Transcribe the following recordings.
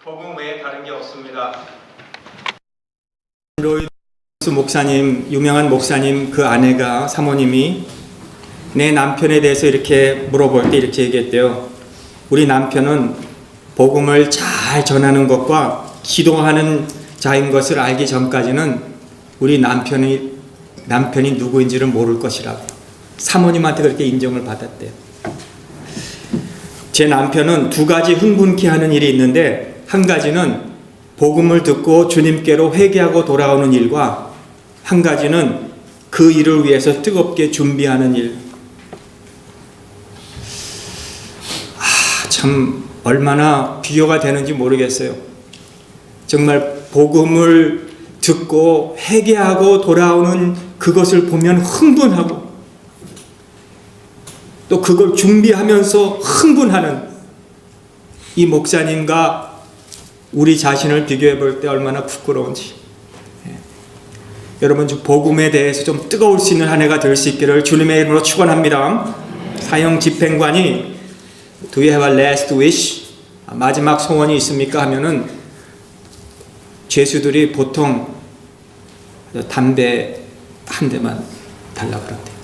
복음 외에 다른 게 없습니다. 로이스 목사님, 유명한 목사님 그 아내가 사모님이 내 남편에 대해서 이렇게 물어볼 때 이렇게 얘기했대요. 우리 남편은 복음을 잘 전하는 것과 기도하는 자인 것을 알기 전까지는 우리 남편이 누구인지를 모를 것이라고 사모님한테 그렇게 인정을 받았대요. 제 남편은 두 가지 흥분케 하는 일이 있는데, 한 가지는 복음을 듣고 주님께로 회개하고 돌아오는 일과 한 가지는 그 일을 위해서 뜨겁게 준비하는 일. 참 얼마나 비교가 되는지 모르겠어요. 정말 복음을 듣고 회개하고 돌아오는 그것을 보면 흥분하고 또 그걸 준비하면서 흥분하는 이 목사님과 우리 자신을 비교해 볼 때 얼마나 부끄러운지. 여러분, 복음에 대해서 좀 뜨거울 수 있는 한 해가 될 수 있기를 주님의 이름으로 축원합니다. 사형 집행관이 Do you have a last wish? 마지막 소원이 있습니까? 하면은 죄수들이 보통 담배 한 대만 달라고 그런대요.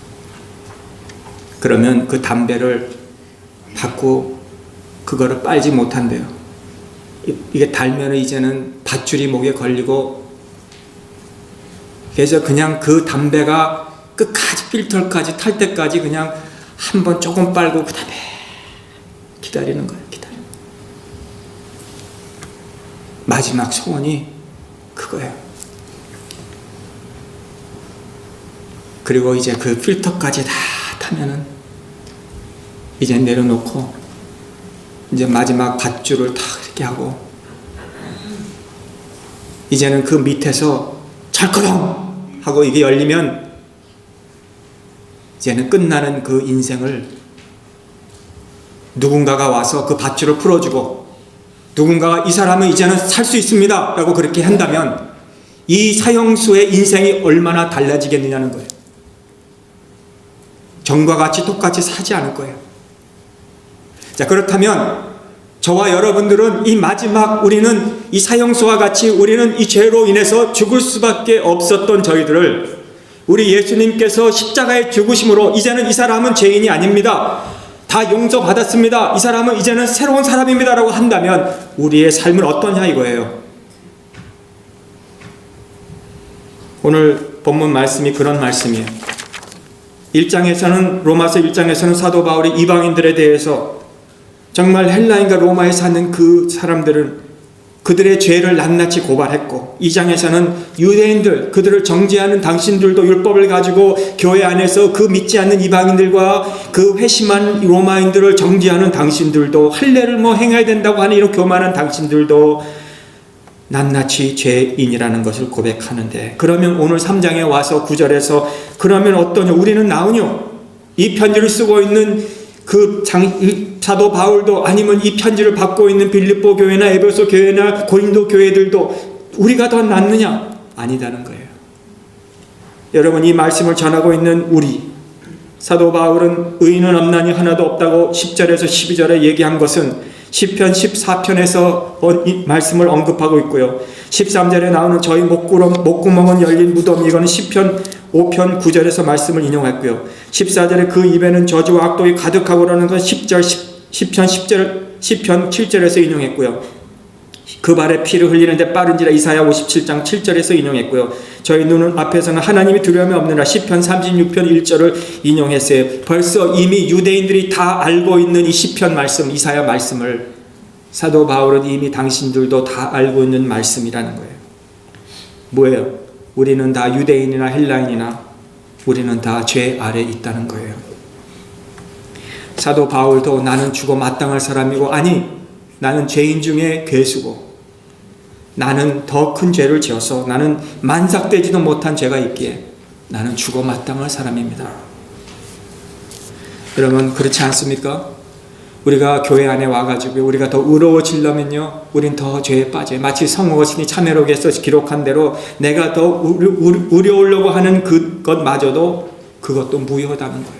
그러면 그 담배를 받고 그거를 빨지 못한대요. 이게 달면 이제는 밧줄이 목에 걸리고, 그래서 그냥 그 담배가 끝까지 필터까지 탈 때까지 그냥 한번 조금 빨고 그 다음에 기다리는 거예요. 마지막 소원이 그거예요. 그리고 이제 그 필터까지 다 타면은 이제 내려놓고 이제 마지막 밧줄을 다 이렇게 하고 이제는 그 밑에서 철커덩 하고 이게 열리면 이제는 끝나는 그 인생을 누군가가 와서 그 밧줄을 풀어주고 누군가가 이 사람은 이제는 살 수 있습니다 라고 그렇게 한다면 이 사형수의 인생이 얼마나 달라지겠느냐는 거예요. 전과 같이 똑같이 사지 않을 거예요. 자, 그렇다면 저와 여러분들은 이 마지막 우리는 이 사형수와 같이 우리는 이 죄로 인해서 죽을 수밖에 없었던 저희들을 우리 예수님께서 십자가에 죽으심으로 이제는 이 사람은 죄인이 아닙니다, 다 용서받았습니다, 이 사람은 이제는 새로운 사람입니다 라고 한다면 우리의 삶은 어떠냐 이거예요. 오늘 본문 말씀이 그런 말씀이에요. 1장에서는 로마서 1장에서는 사도 바울이 이방인들에 대해서 정말 헬라인과 로마에 사는 그 사람들은 그들의 죄를 낱낱이 고발했고, 2장에서는 유대인들 그들을 정죄하는 당신들도 율법을 가지고 교회 안에서 그 믿지 않는 이방인들과 그 회심한 로마인들을 정죄하는 당신들도 할례를 행해야 된다고 하는 이런 교만한 당신들도 낱낱이 죄인이라는 것을 고백하는데, 그러면 오늘 3장에 와서 9절에서 그러면 어떠냐, 우리는 나으뇨? 이 편지를 쓰고 있는 그 사도 바울도 아니면 이 편지를 받고 있는 빌립보 교회나 에베소 교회나 고린도 교회들도 우리가 더 낫느냐? 아니다는 거예요. 여러분, 이 말씀을 전하고 있는 우리 사도 바울은 의인은 없나니 하나도 없다고 10절에서 12절에 얘기한 것은 시편 14편에서 이 말씀을 언급하고 있고요. 13절에 나오는 저희 목구멍은 열린 무덤, 이거는 시편 5편 9절에서 말씀을 인용했고요. 14절에 그 입에는 저주와 악독이 가득하고라는 건 10절, 시편 7절에서 인용했고요. 그 발에 피를 흘리는데 빠른지라 이사야 57장 7절에서 인용했고요. 저희 눈은 앞에서는 하나님이 두려움이 없느라 시편 36편 1절을 인용했어요. 벌써 이미 유대인들이 다 알고 있는 이 시편 말씀, 이사야 말씀을 사도 바울은 이미 당신들도 다 알고 있는 말씀이라는 거예요. 뭐예요? 우리는 다 유대인이나 헬라인이나 우리는 다 죄 아래 있다는 거예요. 사도 바울도 나는 죽어 마땅할 사람이고, 아니 나는 죄인 중에 괴수고 나는 더 큰 죄를 지어서 나는 만삭되지도 못한 죄가 있기에 나는 죽어 마땅할 사람입니다. 여러분, 그렇지 않습니까? 우리가 교회 안에 와가지고 우리가 더 의로워지려면요, 우린 더 죄에 빠져요. 마치 성어신이 참회록에서 기록한 대로 내가 더 의로우려고 하는 그것마저도 그것도 무효다는 거예요.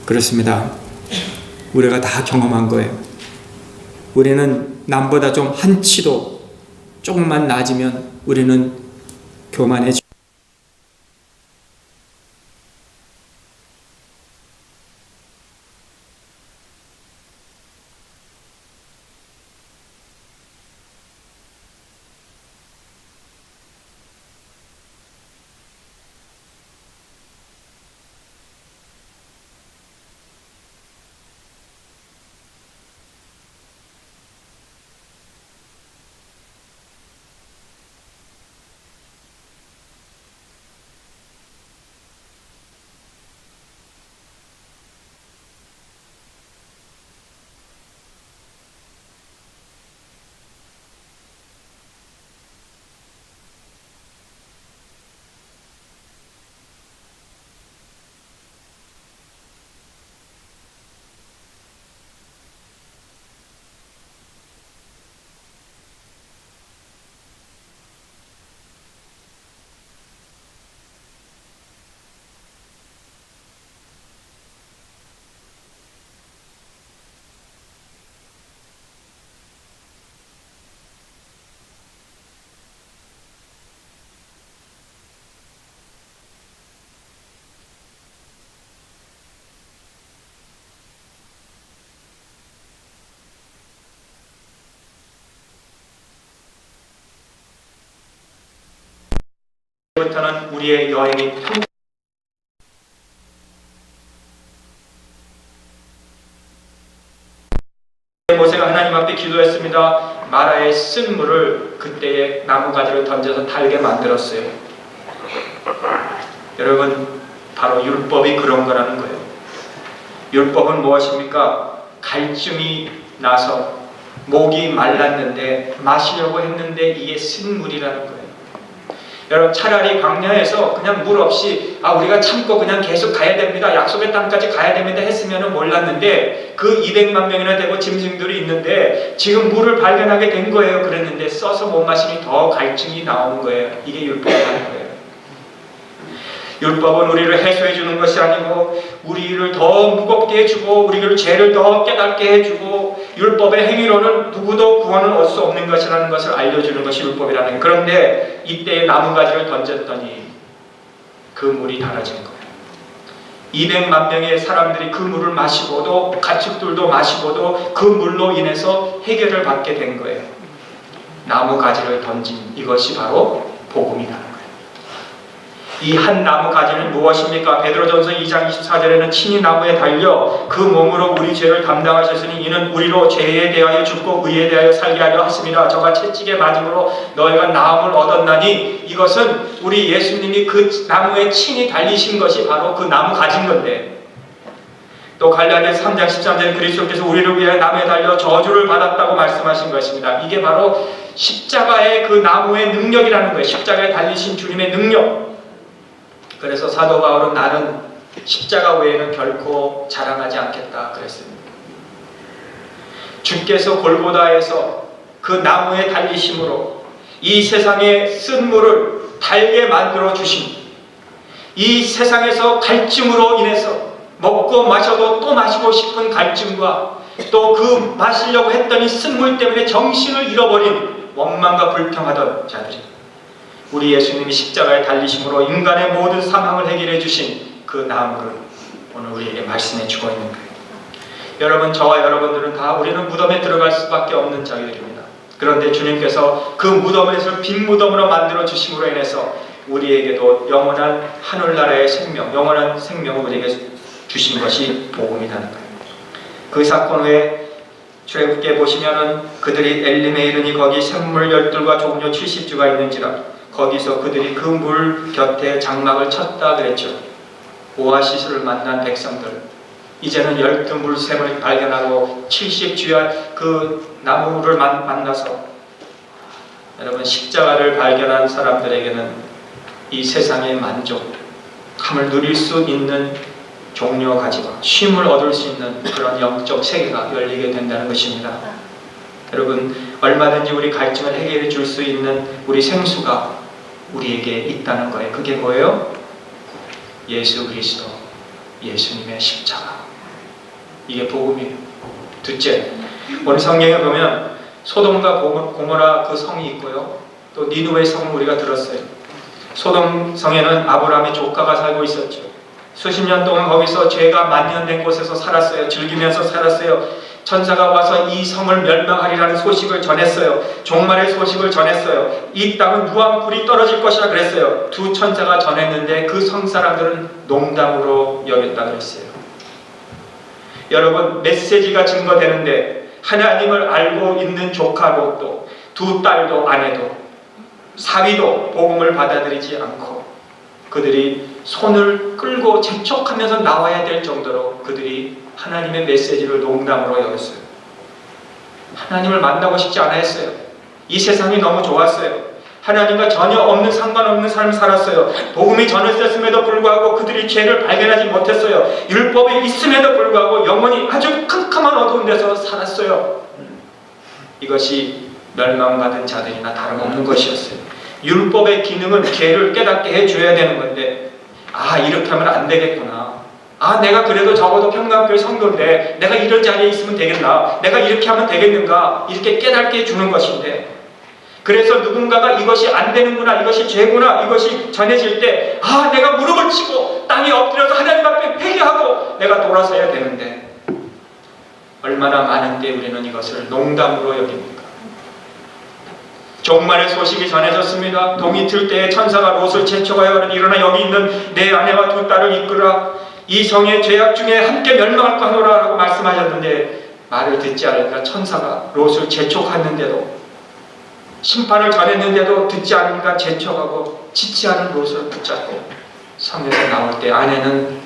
그렇습니다. 우리가 다 경험한 거예요. 우리는 남보다 좀 한 치도 조금만 낮으면 우리는 교만해지고 부터는 우리의 여행이 모세가 하나님 앞에 기도했습니다. 마라의 쓴물을 그때의 나무가지를 던져서 달게 만들었어요. 여러분, 바로 율법이 그런 거라는 거예요. 율법은 무엇입니까? 갈증이 나서 목이 말랐는데 마시려고 했는데 이게 쓴물이라는 거예요. 여러분, 차라리 광야에서 그냥 물 없이 우리가 참고 그냥 계속 가야 됩니다, 약속의 땅까지 가야 됩니다 했으면 몰랐는데 그 200만 명이나 되고 짐승들이 있는데 지금 물을 발견하게 된 거예요. 그랬는데 써서 못 마시니 더 갈증이 나오는 거예요. 이게 율법이라는 거예요. 율법은 우리를 해소해 주는 것이 아니고 우리를 더 무겁게 해주고 우리를 죄를 더 깨닫게 해주고 율법의 행위로는 누구도 구원을 얻을 수 없는 것이라는 것을 알려주는 것이 율법이라는 거예요. 그런데 이때에 나무가지를 던졌더니 그 물이 달아진 거예요. 200만 명의 사람들이 그 물을 마시고도 가축들도 마시고도 그 물로 인해서 해결을 받게 된 거예요. 나무가지를 던진 이것이 바로 복음이라는 거예요. 이 한 나무가지는 무엇입니까? 베드로전서 2장 24절에는 친히 나무에 달려 그 몸으로 우리 죄를 담당하셨으니 이는 우리로 죄에 대하여 죽고 의에 대하여 살게 하려 하십니다. 저가 채찍에 맞음으로 너희가 나음을 얻었나니 이것은 우리 예수님이 그 나무에 친히 달리신 것이 바로 그 나무가지인 건데, 또 갈라디아서 3장 13절에 그리스도께서 우리를 위하여 나무에 달려 저주를 받았다고 말씀하신 것입니다. 이게 바로 십자가의 그 나무의 능력이라는 거예요. 십자가에 달리신 주님의 능력. 그래서 사도 바울은 나는 십자가 외에는 결코 자랑하지 않겠다 그랬습니다. 주께서 골고다에서 그 나무에 달리심으로 이 세상의 쓴물을 달게 만들어 주심, 이 세상에서 갈증으로 인해서 먹고 마셔도 또 마시고 싶은 갈증과 또 그 마시려고 했더니 쓴물 때문에 정신을 잃어버린 원망과 불평하던 자들이 우리 예수님이 십자가에 달리심으로 인간의 모든 사망을 해결해 주신 그 나무를 오늘 우리에게 말씀해 주고 있는 거예요. 여러분, 저와 여러분들은 다 우리는 무덤에 들어갈 수밖에 없는 자들입니다. 그런데 주님께서 그 무덤에서 빈 무덤으로 만들어 주심으로 인해서 우리에게도 영원한 하늘나라의 생명, 영원한 생명을 우리에게 주신 것이 복음이라는 거예요. 그 사건 후에 출애굽기에 보시면은 그들이 엘림에 이르니 거기 생물 12과 종려 70주가 있는지라 거기서 그들이 그 물 곁에 장막을 쳤다 그랬죠. 오아시스를 만난 백성들, 이제는 12물샘을 발견하고 70주야 그 나무를 만나서, 여러분, 십자가를 발견한 사람들에게는 이 세상의 만족함을 누릴 수 있는 종려 가지와 쉼을 얻을 수 있는 그런 영적 세계가 열리게 된다는 것입니다. 여러분, 얼마든지 우리 갈증을 해결해 줄 수 있는 우리 생수가 우리에게 있다는 거예요. 그게 뭐예요? 예수 그리스도, 예수님의 십자가. 이게 복음이에요. 둘째, 오늘 성경에 보면 소돔과 고모라 그 성이 있고요. 또 니누의 성을 우리가 들었어요. 소돔 성에는 아브라함의 조카가 살고 있었죠. 수십 년 동안 거기서 죄가 만연된 곳에서 살았어요. 즐기면서 살았어요. 천사가 와서 이 성을 멸망하리라는 소식을 전했어요. 종말의 소식을 전했어요. 이 땅은 무한불이 떨어질 것이라 그랬어요. 두 천사가 전했는데 그 성 사람들은 농담으로 여겼다 그랬어요. 여러분, 메시지가 증거되는데 하나님을 알고 있는 조카 롯도, 두 딸도 아내도 사위도 복음을 받아들이지 않고 그들이 손을 끌고 재촉하면서 나와야 될 정도로 그들이 하나님의 메시지를 농담으로 여겼어요. 하나님을 만나고 싶지 않아 했어요. 이 세상이 너무 좋았어요. 하나님과 전혀 없는 상관없는 삶을 살았어요. 복음이 전해졌음에도 불구하고 그들이 죄를 발견하지 못했어요. 율법이 있음에도 불구하고 영혼이 아주 캄캄한 어두운 데서 살았어요. 이것이 멸망받은 자들이나 다름없는 것이었어요. 율법의 기능은 죄를 깨닫게 해줘야 되는 건데, 아, 이렇게 하면 안 되겠구나. 아, 내가 그래도 적어도 평강교회 성도인데 내가 이런 자리에 있으면 되겠나? 내가 이렇게 하면 되겠는가? 이렇게 깨닫게 해주는 것인데, 그래서 누군가가 이것이 안 되는구나, 이것이 죄구나, 이것이 전해질 때, 아, 내가 무릎을 치고 땅에 엎드려서 하나님 앞에 회개하고 내가 돌아서야 되는데, 얼마나 많은 때 우리는 이것을 농담으로 여깁니까? 종말의 소식이 전해졌습니다. 동이 틀 때에 천사가 롯을 재촉하여 일어나 여기 있는 내 아내와 두 딸을 이끌어 이 성의 죄악 중에 함께 멸망할까 하노라 라고 말씀하셨는데, 말을 듣지 않으니까 천사가 롯을 재촉했는데도, 심판을 전했는데도 듣지 않으니까 재촉하고 지체하는 롯을 붙잡고 성에서 나올 때 아내는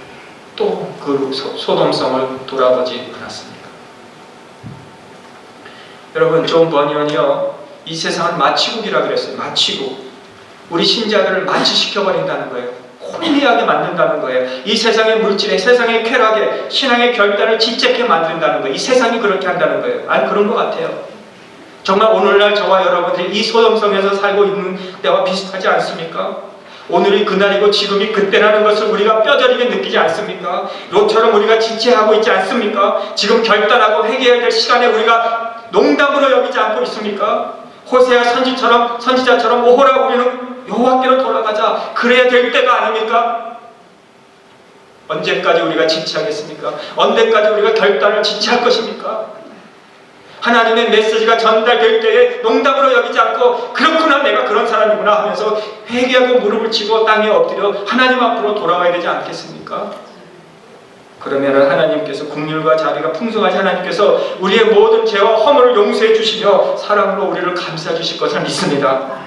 또 그 소돔성을 돌아보지 않았습니다. 여러분, 존 버니언이요, 이 세상은 마취국이라 그랬어요. 마취국. 우리 신자들을 마취시켜버린다는 거예요. 혼미하게 만든다는 거예요. 이 세상의 물질에, 세상의 쾌락에, 신앙의 결단을 지체게 만든다는 거예요. 이 세상이 그렇게 한다는 거예요. 아니, 그런 것 같아요. 정말 오늘날 저와 여러분들이 이 소돔성에서 살고 있는 때와 비슷하지 않습니까? 오늘이 그날이고 지금이 그때라는 것을 우리가 뼈저리게 느끼지 않습니까? 롯처럼 우리가 지체하고 있지 않습니까? 지금 결단하고 회개해야 될 시간에 우리가 농담으로 여기지 않고 있습니까? 호세아 선지자처럼 오호라, 우리는 여호와께로 돌아가자, 그래야 될 때가 아닙니까? 언제까지 우리가 지체하겠습니까? 언제까지 우리가 결단을 지체할 것입니까? 하나님의 메시지가 전달될 때에 농담으로 여기지 않고, 그렇구나, 내가 그런 사람이구나 하면서 회개하고 무릎을 치고 땅에 엎드려 하나님 앞으로 돌아와야 되지 않겠습니까? 그러면 하나님께서, 국률과 자비가 풍성하신 하나님께서 우리의 모든 죄와 허물을 용서해 주시며 사랑으로 우리를 감싸 주실 것을 믿습니다.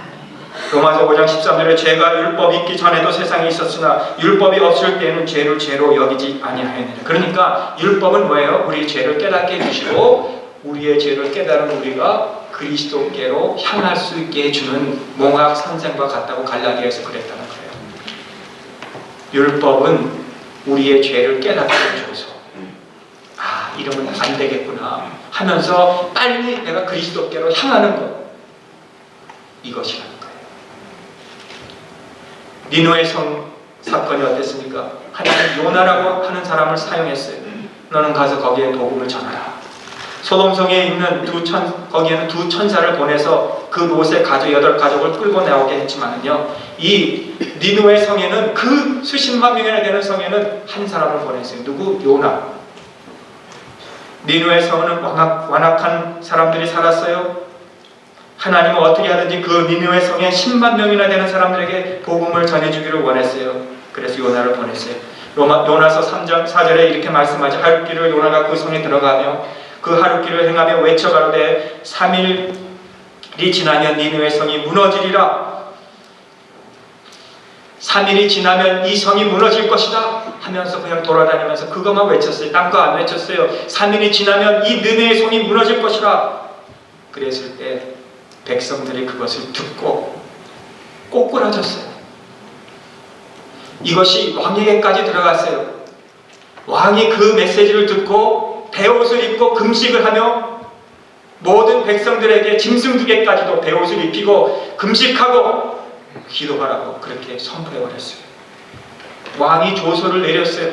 로마서 5장 13절에 죄가 율법이 있기 전에도 세상에 있었으나 율법이 없을 때에는 죄를 죄로 여기지 아니하였느니라. 그러니까 율법은 뭐예요? 우리의 죄를 깨닫게 해주시고 우리의 죄를 깨달은 우리가 그리스도께로 향할 수 있게 해주는 몽학 선생과 같다고 갈라디아에서 그랬다는 거예요. 율법은 우리의 죄를 깨닫게 해줘서, 아, 이러면 안 되겠구나 하면서 빨리 내가 그리스도께로 향하는 것, 이것이라는 거예요. 니누의 성 사건이 어땠습니까? 하나님 요나라고 하는 사람을 사용했어요. 너는 가서 거기에 복음을 전하라. 소돔성에 있는 거기에는 두 천사를 보내서 그 롯의 가족 8가족을 끌고 나오게 했지만은요, 이 니누의 성에는, 그 수십만 명이나 되는 성에는 한 사람을 보냈어요. 누구? 요나. 니누의 성은 완악한 사람들이 살았어요. 하나님은 어떻게 하든지 그 니누의 성에 10만 명이나 되는 사람들에게 복음을 전해주기를 원했어요. 그래서 요나를 보냈어요. 요나서 3장 4절에 이렇게 말씀하죠. 하룻길을 요나가 그 성에 들어가며 그 하룻길을 행하며 외쳐가로되 3일이 지나면 니느웨 성이 무너지리라. 3일이 지나면 이 성이 무너질 것이다 하면서 그냥 돌아다니면서 그것만 외쳤어요. 딴 거 안 외쳤어요. 3일이 지나면 이 니느웨 성이 무너질 것이라. 그랬을 때 백성들이 그것을 듣고 꼬꾸라졌어요. 이것이 왕에게까지 들어갔어요. 왕이 그 메시지를 듣고 베옷을 입고 금식을 하며 모든 백성들에게 짐승 2개까지도 베옷을 입히고 금식하고 기도하라고 그렇게 선포해버렸어요. 왕이 조서를 내렸어요.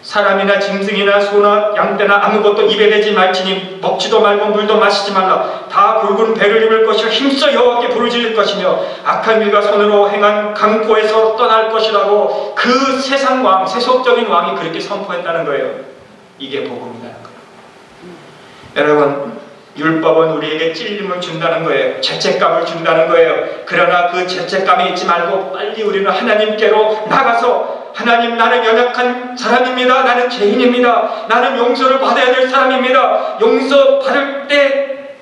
사람이나 짐승이나 소나 양떼나 아무것도 입에 대지 말지니 먹지도 말고 물도 마시지 말라. 다 굵은 배를 입을 것이요 힘써 여호와께 부르짖을 것이며 악한 길과 손으로 행한 강포에서 떠날 것이라고 그 세상 왕, 세속적인 왕이 그렇게 선포했다는 거예요. 이게 복음이라는 거예요. 여러분, 율법은 우리에게 찔림을 준다는 거예요. 죄책감을 준다는 거예요. 그러나 그 죄책감에 있지 말고 빨리 우리는 하나님께로 나가서 하나님, 나는 연약한 사람입니다. 나는 죄인입니다. 나는 용서를 받아야 될 사람입니다. 용서 받을 때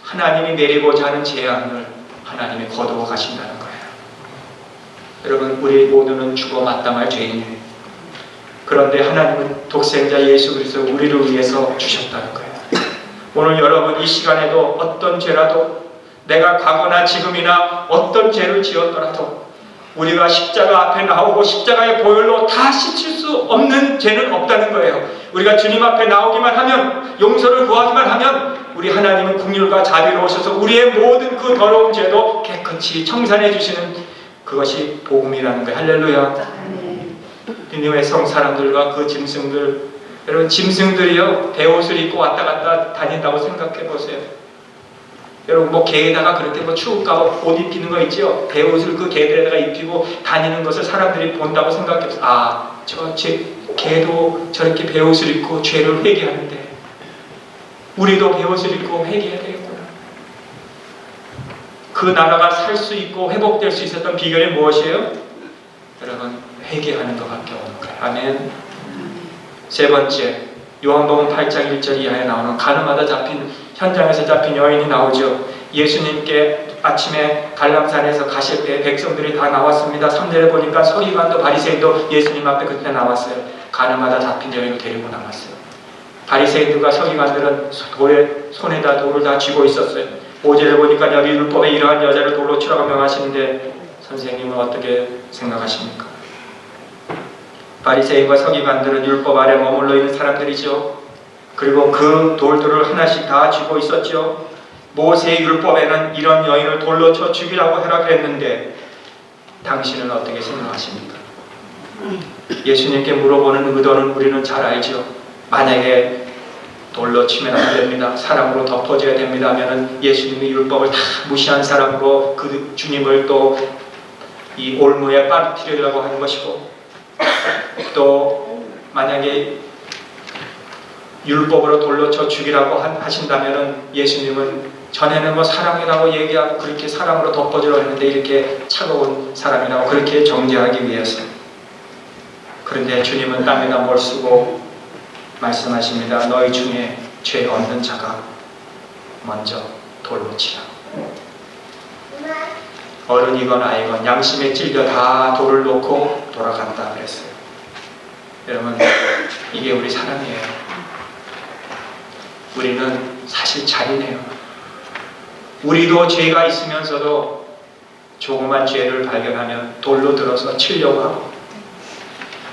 하나님이 내리고자 하는 재앙을 하나님이 거두어 가신다는 거예요. 여러분, 우리 모두는 죽어 마땅할 죄인이에요. 그런데 하나님은 독생자 예수 그리스도 우리를 위해서 주셨다는 거예요. 오늘 여러분 이 시간에도 어떤 죄라도 내가 과거나 지금이나 어떤 죄를 지었더라도 우리가 십자가 앞에 나오고 십자가의 보혈로 다 씻을 수 없는 죄는 없다는 거예요. 우리가 주님 앞에 나오기만 하면, 용서를 구하기만 하면 우리 하나님은 긍휼과 자비로우셔서 우리의 모든 그 더러운 죄도 깨끗이 청산해 주시는 그것이 복음이라는 거예요. 할렐루야. 니느웨 성 사람들과 그 짐승들, 여러분 짐승들이요 베옷을 입고 왔다 갔다 다닌다고 생각해 보세요. 여러분 뭐 개에다가 그렇게 뭐 추울까 옷 입히는 거 있죠? 베옷을 그 개들에다가 입히고 다니는 것을 사람들이 본다고 생각해 보세요. 아, 저 개도 저렇게 베옷을 입고 죄를 회개하는데 우리도 베옷을 입고 회개해야 되겠구나. 그 나라가 살 수 있고 회복될 수 있었던 비결이 무엇이에요? 여러분 회개하는 것밖에 없는 거예요. 아멘. 세 번째, 요한복음 8장 1절 이하에 나오는 가늠하다 잡힌 현장에서 잡힌 여인이 나오죠. 예수님께 아침에 갈람산에서 가실 때 백성들이 다 나왔습니다. 3절에 보니까 서기관도 바리새인도 예수님 앞에 그때 나왔어요. 가늠하다 잡힌 여인을 데리고 나왔어요. 바리새인들과 서기관들은 손에다 돌을 다 쥐고 있었어요. 5절에 보니까 여기 율법에 이러한 여자를 돌로 치라고 명하시는데 선생님은 어떻게 생각하십니까? 바리새인과 서기관들은 율법 아래 머물러 있는 사람들이죠. 그리고 그 돌들을 하나씩 다 쥐고 있었죠. 모세의 율법에는 이런 여인을 돌로 쳐 죽이라고 하라 그랬는데 당신은 어떻게 생각하십니까? 예수님께 물어보는 의도는 우리는 잘 알죠. 만약에 돌로 치면 안 됩니다. 사랑으로 덮어줘야 됩니다 하면은 예수님이 율법을 다 무시한 사람으로 그 주님을 또 이 올무에 빠뜨리려고 하는 것이고, 또 만약에 율법으로 돌로 쳐 죽이라고 하신다면은 예수님은 전에는 뭐 사랑이라고 얘기하고 그렇게 사랑으로 덮어주려고 했는데 이렇게 차가운 사람이라고 그렇게 정죄하기 위해서. 그런데 주님은 땅에다 뭘 쓰고 말씀하십니다. 너희 중에 죄 없는 자가 먼저 돌로 치라. 어른이건 아이건 양심에 찔려 다 돌을 놓고 돌아간다 그랬어요. 여러분, 이게 우리 사랑이에요. 우리는 사실 잔인해요. 우리도 죄가 있으면서도 조그만 죄를 발견하면 돌로 들어서 치려고 하고,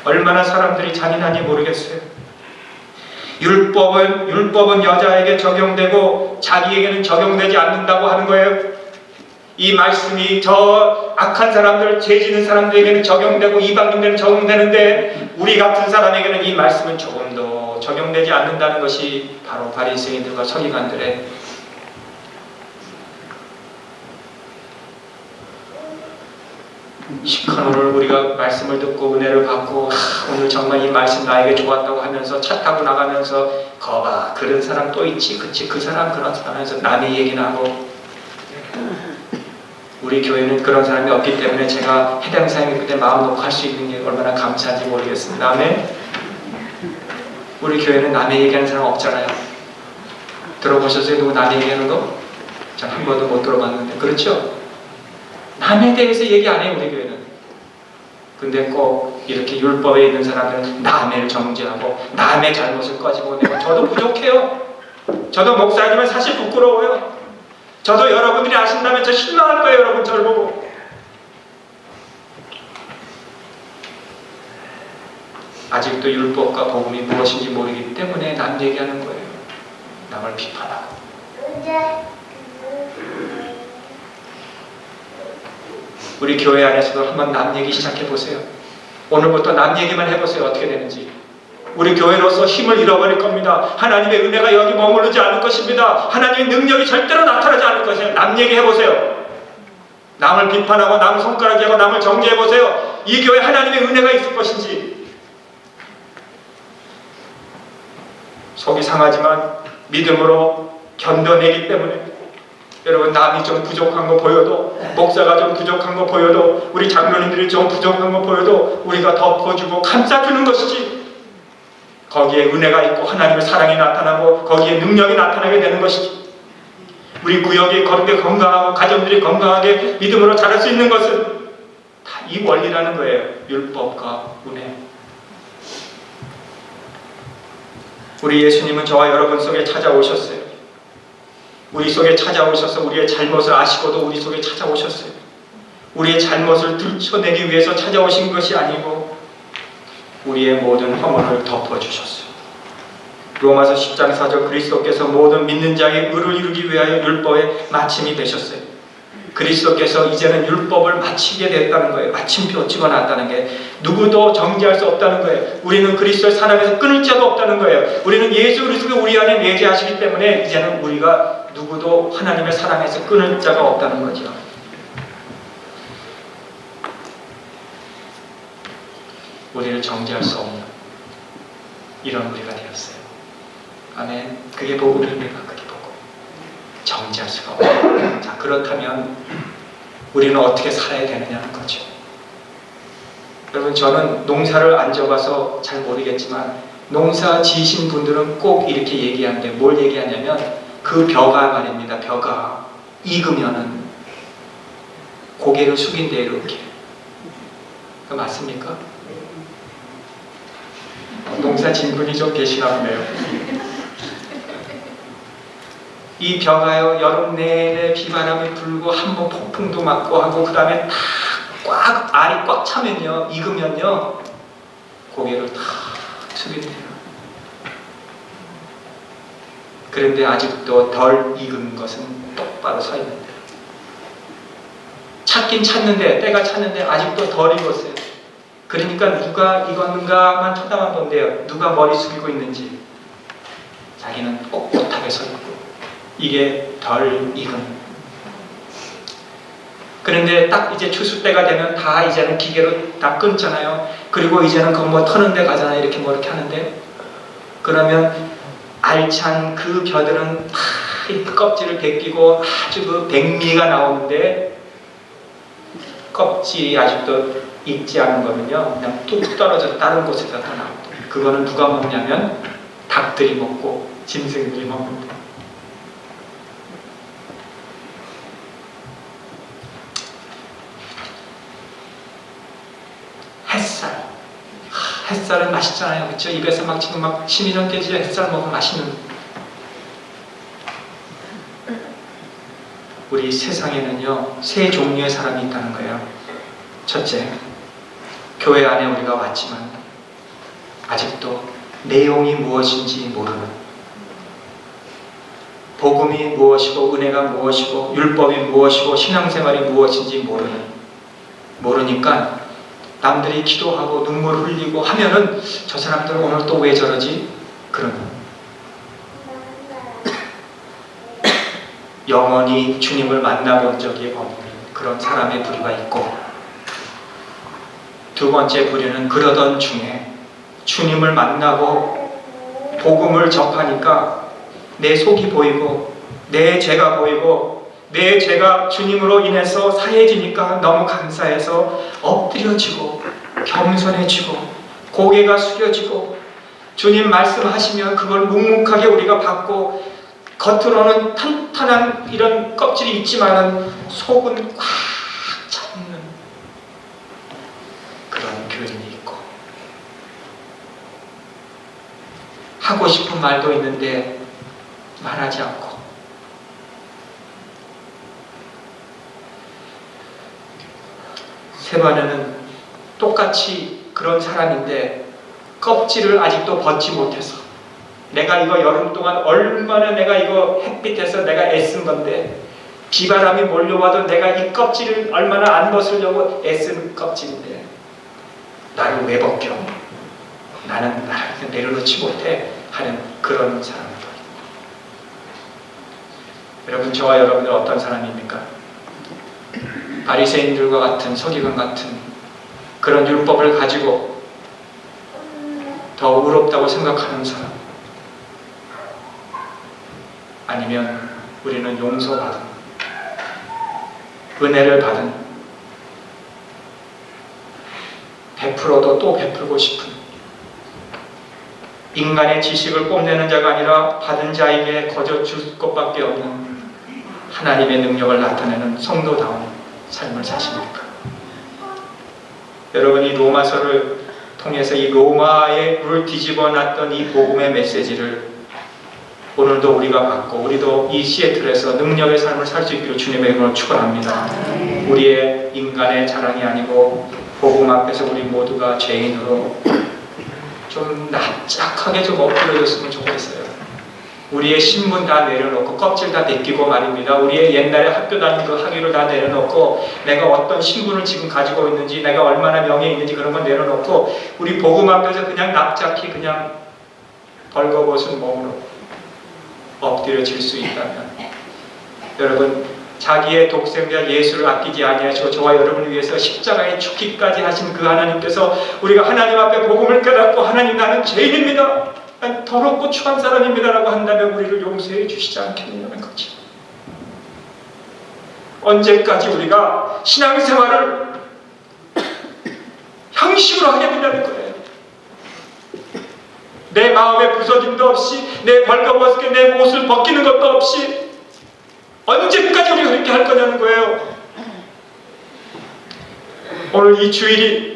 얼마나 사람들이 잔인한지 모르겠어요. 율법은 여자에게 적용되고 자기에게는 적용되지 않는다고 하는 거예요. 이 말씀이 저 악한 사람들, 죄 지는 사람들에게는 적용되고 이방인들은 적용되는데 우리 같은 사람에게는 이 말씀은 조금도 적용되지 않는다는 것이 바로 바리새인들과 서기관들의 오늘 우리가 말씀을 듣고 은혜를 받고 오늘 정말 이 말씀 나에게 좋았다고 하면서 차 타고 나가면서 거봐 그런 사람 또 있지, 그치 그 사람 그런 사람 하면서 남의 얘기나 하고, 우리 교회는 그런 사람이 없기 때문에 제가 해당 사역에 그때 마음 놓고 할 수 있는 게 얼마나 감사한지 모르겠습니다. 아멘. 우리 교회는 남의 얘기하는 사람 없잖아요. 들어보셨어요? 누구 남의 얘기하는 거? 전 한 번도 못 들어봤는데. 그렇죠? 남에 대해서 얘기 안 해요, 우리 교회는. 근데 꼭 이렇게 율법에 있는 사람들은 남을 정죄하고 남의 잘못을 꺼지고 내고, 저도 부족해요. 저도 목사지만 사실 부끄러워요. 저도 여러분들이 아신다면 저 실망할 거예요. 여러분 저를 보고. 아직도 율법과 복음이 무엇인지 모르기 때문에 남 얘기하는 거예요. 남을 비판하고. 우리 교회 안에서도 한번 남 얘기 시작해 보세요. 오늘부터 남 얘기만 해보세요. 어떻게 되는지. 우리 교회로서 힘을 잃어버릴 겁니다. 하나님의 은혜가 여기 머무르지 않을 것입니다. 하나님의 능력이 절대로 나타나지 않을 것이에요. 남 얘기해보세요. 남을 비판하고 남을 손가락질하고 남을 정죄해보세요. 이 교회에 하나님의 은혜가 있을 것인지. 속이 상하지만 믿음으로 견뎌내기 때문에 여러분, 남이 좀 부족한 거 보여도, 목사가 좀 부족한 거 보여도, 우리 장로님들이 좀 부족한 거 보여도 우리가 덮어주고 감싸주는 것이지, 거기에 은혜가 있고 하나님의 사랑이 나타나고 거기에 능력이 나타나게 되는 것이지. 우리 구역이 거룩하게 건강하고 가정들이 건강하게 믿음으로 자랄 수 있는 것은 다 이 원리라는 거예요. 율법과 은혜. 우리 예수님은 저와 여러분 속에 찾아오셨어요. 우리 속에 찾아오셔서 우리의 잘못을 아시고도 우리 속에 찾아오셨어요. 우리의 잘못을 들춰내기 위해서 찾아오신 것이 아니고 우리의 모든 허물을 덮어주셨어요. 로마서 10장 4절, 그리스도께서 모든 믿는 자의 의를 이루기 위하여 율법의 마침이 되셨어요. 그리스도께서 이제는 율법을 마치게 됐다는 거예요. 마침표 찍어놨다는 게 누구도 정죄할 수 없다는 거예요. 우리는 그리스도의 사랑에서 끊을 자도 없다는 거예요. 우리는 예수 그리스도가 우리 안에 내재하시기 때문에 이제는 우리가 누구도 하나님의 사랑에서 끊을 자가 없다는 거죠. 우리를 정죄할 수 없는 이런 우리가 되었어요. 아멘. 그게 복음입니다. 그게 복음. 정죄할 수가 없어요. 자, 그렇다면 우리는 어떻게 살아야 되느냐는 거죠. 여러분, 저는 농사를 안 져봐서 잘 모르겠지만 농사 지으신 분들은 꼭 이렇게 얘기하는데, 뭘 얘기하냐면 그 벼가 말입니다. 벼가 익으면은 고개를 숙인대 이렇게. 그거 맞습니까? 농사 진 분이 좀 계시나 보네요. 이 벼가요, 여름 내내 비바람이 불고 한번 폭풍도 맞고 하고 그 다음에 꽉 알이 꽉 차면요, 익으면요 고개를 탁 숙인대요. 그런데 아직도 덜 익은 것은 똑바로 서 있는데, 찾긴 찾는데, 때가 찼는데 아직도 덜 익었어요. 그러니까 누가 익었는가만 쳐다만 본대요. 누가 머리 숙이고 있는지. 자기는 꼿꼿하게 서 있고 이게 덜 익은. 그런데 딱 이제 추수 때가 되면 다 이제는 기계로 다 끊잖아요. 그리고 이제는 그 뭐 터는 데 가잖아요. 이렇게 뭐 이렇게 하는데, 그러면 알찬 그 벼들은 다 이 껍질을 벗기고 아주 그 백미가 나오는데, 껍질이 아직도 익지 않은 거는요 그냥 뚝 떨어져서 다른 곳에서 다 나옵니다. 그거는 누가 먹냐면 닭들이 먹고 짐승들이 먹는다. 햇살. 햇살은 맛있잖아요. 그렇죠? 입에서 막 지금 막 침이 좀 깨지죠. 햇살 먹으면 맛있는. 우리 세상에는요 세 종류의 사람이 있다는 거예요. 첫째, 교회 안에 우리가 왔지만 아직도 내용이 무엇인지 모르는, 복음이 무엇이고 은혜가 무엇이고 율법이 무엇이고 신앙생활이 무엇인지 모르니까 남들이 기도하고 눈물 흘리고 하면은 저 사람들 오늘 또 왜 저러지? 그러는, 영원히 주님을 만나본 적이 없는 그런 사람의 부류가 있고, 두 번째 부류는 그러던 중에 주님을 만나고 복음을 접하니까 내 속이 보이고 내 죄가 보이고 내 죄가 주님으로 인해서 사해지니까 너무 감사해서 엎드려지고 겸손해지고 고개가 숙여지고, 주님 말씀하시면 그걸 묵묵하게 우리가 받고, 겉으로는 탄탄한 이런 껍질이 있지만은 속은 꽉 찼는 그런 교인이 있고, 하고 싶은 말도 있는데 말하지 않고, 세 번째는 똑같이 그런 사람인데 껍질을 아직도 벗지 못해서, 내가 이거 여름 동안 얼마나 내가 이거 햇빛에서 내가 애쓴 건데, 비바람이 몰려와도 내가 이 껍질을 얼마나 안 벗으려고 애쓴 껍질인데 나를 왜 벗겨? 나는 나를 내려놓지 못해 하는 그런 사람들. 여러분, 저와 여러분들 어떤 사람입니까? 바리새인들과 같은, 서기관 같은 그런 율법을 가지고 더 의롭다고 생각하는 사람, 아니면 우리는 용서받은, 은혜를 받은, 베풀어도 또 베풀고 싶은, 인간의 지식을 뽐내는 자가 아니라 받은 자에게 거저 줄 것밖에 없는 하나님의 능력을 나타내는 성도다운 삶을 사십니까? 여러분, 이 로마서를 통해서 이 로마의 물을 뒤집어 놨던 이 복음의 메시지를 오늘도 우리가 받고, 우리도 이 시애틀에서 능력의 삶을 살 수 있기를 주님의 이름으로 축원합니다. 우리의 인간의 자랑이 아니고 복음 앞에서 우리 모두가 죄인으로 좀 납작하게 좀 엎드려졌으면 좋겠어요. 우리의 신분 다 내려놓고, 껍질 다 벗기고 말입니다. 우리의 옛날에 학교 다닌 그 학위를 다 내려놓고, 내가 어떤 신분을 지금 가지고 있는지, 내가 얼마나 명예 있는지 그런 건 내려놓고, 우리 복음 앞에서 그냥 납작히 그냥 벌거벗은 몸으로 엎드려질 수 있다면, 여러분, 자기의 독생자 예수를 아끼지 아니하시고 저와 여러분을 위해서 십자가에 죽기까지 하신 그 하나님께서, 우리가 하나님 앞에 복음을 깨닫고, 하나님, 나는 죄인입니다, 난 더럽고 추한 사람입니다 라고 한다면 우리를 용서해 주시지 않겠느냐는 거지. 언제까지 우리가 신앙생활을 형식으로 하게 된다는 거예요. 내 마음의 부서짐도 없이, 내 벌거벗게 내 옷을 벗기는 것도 없이 언제까지 우리가 그렇게 할 거냐는 거예요. 오늘 이 주일이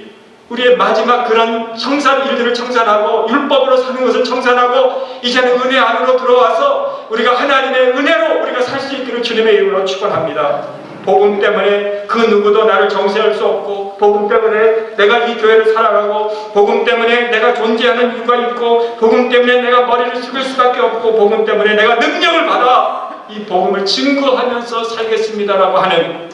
우리의 마지막 그런 청산 일들을 청산하고, 율법으로 사는 것을 청산하고, 이제는 은혜 안으로 들어와서 우리가 하나님의 은혜로 우리가 살 수 있기를 주님의 이름으로 축원합니다. 복음 때문에 그 누구도 나를 정죄할 수 없고, 복음 때문에 내가 이 교회를 살아가고, 복음 때문에 내가 존재하는 이유가 있고, 복음 때문에 내가 머리를 숙일 수밖에 없고, 복음 때문에 내가 능력을 받아 이 복음을 증거하면서 살겠습니다라고 하는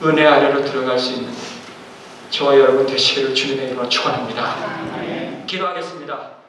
은혜 아래로 들어갈 수 있는 저와 여러분 되시기를 주님의 이름으로 축원합니다. 기도하겠습니다.